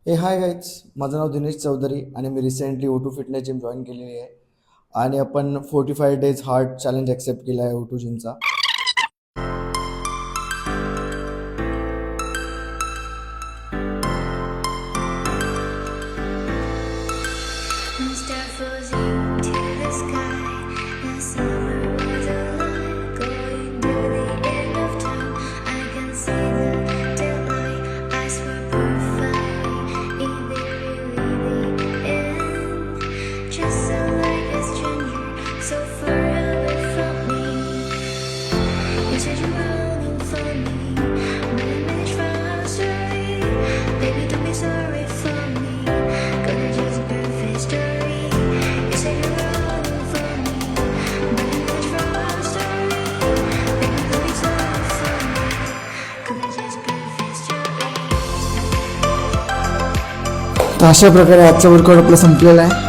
Hi guys, माझं नाव दिनेश चौधरी आणि मी recently O2 fitness gym join केलेली आहे. आणि आपण 45 days हार्ड चॅलेंज ॲक्सेप्ट केला आहे O2 जिमचा. तर अशा प्रकारे आजचा वर्कआउट आपला संपलेला आहे.